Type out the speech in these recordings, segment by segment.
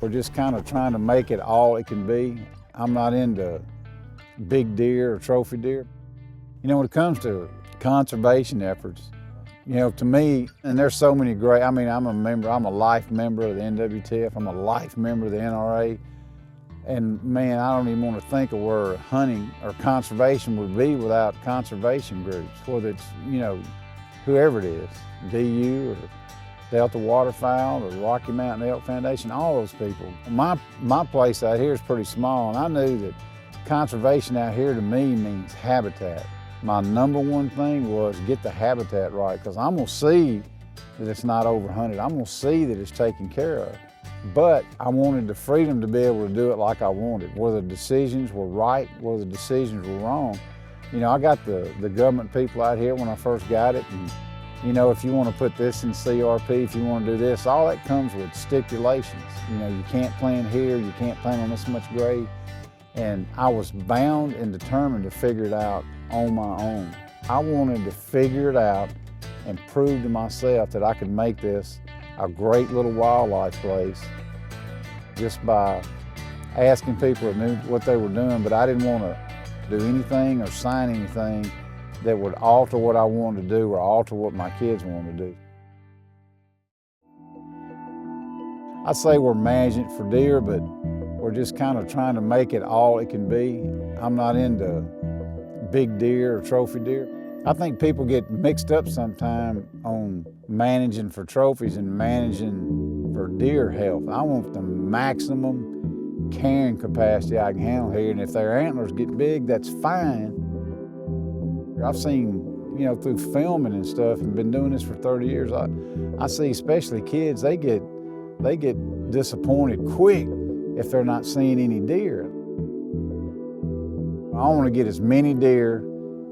We're just kind of trying to make it all it can be. I'm not into big deer or trophy deer. You know, when it comes to conservation efforts, you know, to me, and there's so many great, I mean, I'm a life member of the NWTF, I'm a life member of the NRA, and man, I don't even want to think of where hunting or conservation would be without conservation groups, whether it's, you know, whoever it is, DU or Delta Waterfowl or Rocky Mountain Elk Foundation, all those people. My place out here is pretty small, and I knew that conservation out here to me means habitat. My number one thing was get the habitat right, because I'm gonna see that it's not overhunted. I'm gonna see that it's taken care of. But I wanted the freedom to be able to do it like I wanted, whether the decisions were right, whether the decisions were wrong. You know, I got the government people out here when I first got it, and you know, if you want to put this in CRP, if you want to do this, all that comes with stipulations. You know, you can't plant here, you can't plant on this much grade. And I was bound and determined to figure it out on my own. I wanted to figure it out and prove to myself that I could make this a great little wildlife place just by asking people that knew what they were doing, but I didn't want to do anything or sign anything that would alter what I wanted to do or alter what my kids wanted to do. I'd say we're managing it for deer, but we're just kind of trying to make it all it can be. I'm not into big deer or trophy deer. I think people get mixed up sometime on managing for trophies and managing for deer health. I want the maximum carrying capacity I can handle here, and if their antlers get big, that's fine. I've seen, you know, through filming and stuff, and been doing this for 30 years, I see especially kids, they get disappointed quick if they're not seeing any deer. I want to get as many deer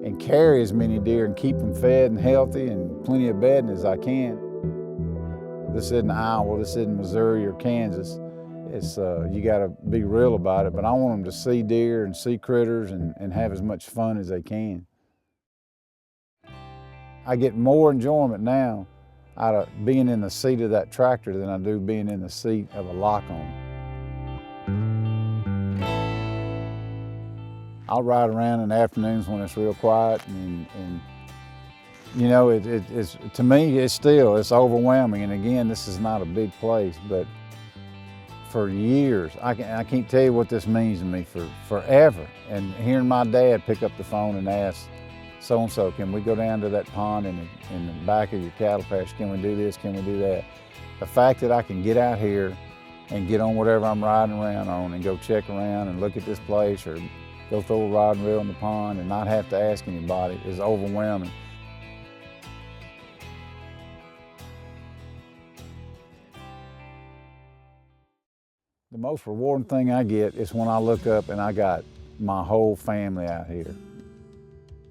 and carry as many deer and keep them fed and healthy and plenty of bedding as I can. This isn't Iowa, this isn't Missouri or Kansas. It's, you got to be real about it, but I want them to see deer and see critters and have as much fun as they can. I get more enjoyment now out of being in the seat of that tractor than I do being in the seat of a lock-on. I'll ride around in the afternoons when it's real quiet, and you know, it's, to me, it's overwhelming. And again, this is not a big place, but for years, I can't tell you what this means to me for forever. And hearing my dad pick up the phone and ask, so-and-so, can we go down to that pond in the back of your cattle pasture? Can we do this? Can we do that? The fact that I can get out here and get on whatever I'm riding around on and go check around and look at this place or go throw a rod and reel in the pond and not have to ask anybody is overwhelming. The most rewarding thing I get is when I look up and I got my whole family out here.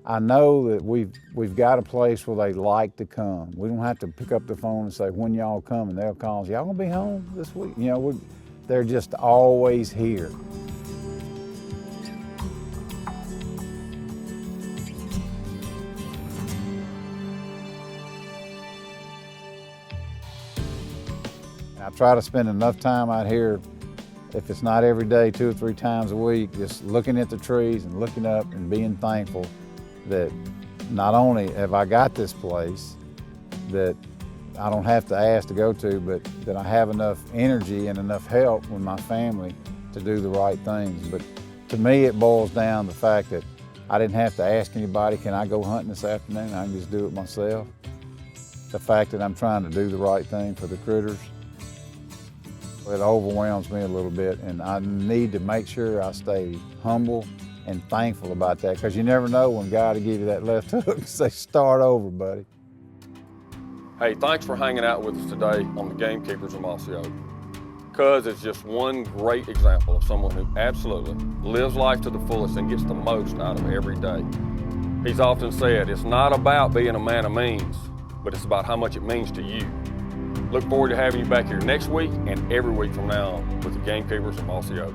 I know that we've got a place where they like to come. We don't have to pick up the phone and say, when y'all coming? They'll call us, y'all gonna be home this week? You know, they're just always here. I try to spend enough time out here, if it's not every day, 2 or 3 times a week, just looking at the trees and looking up and being thankful that not only have I got this place that I don't have to ask to go to, but that I have enough energy and enough help with my family to do the right things. But to me, it boils down to the fact that I didn't have to ask anybody, can I go hunting this afternoon? I can just do it myself. The fact that I'm trying to do the right thing for the critters, it overwhelms me a little bit, and I need to make sure I stay humble and thankful about that, because you never know when God will give you that left hook and say, start over, buddy. Hey, thanks for hanging out with us today on the Gamekeepers of Mossy Oak. Cuz is just one great example of someone who absolutely lives life to the fullest and gets the most out of every day. He's often said, it's not about being a man of means, but it's about how much it means to you. Look forward to having you back here next week and every week from now on with the Gamekeepers of Mossy Oak.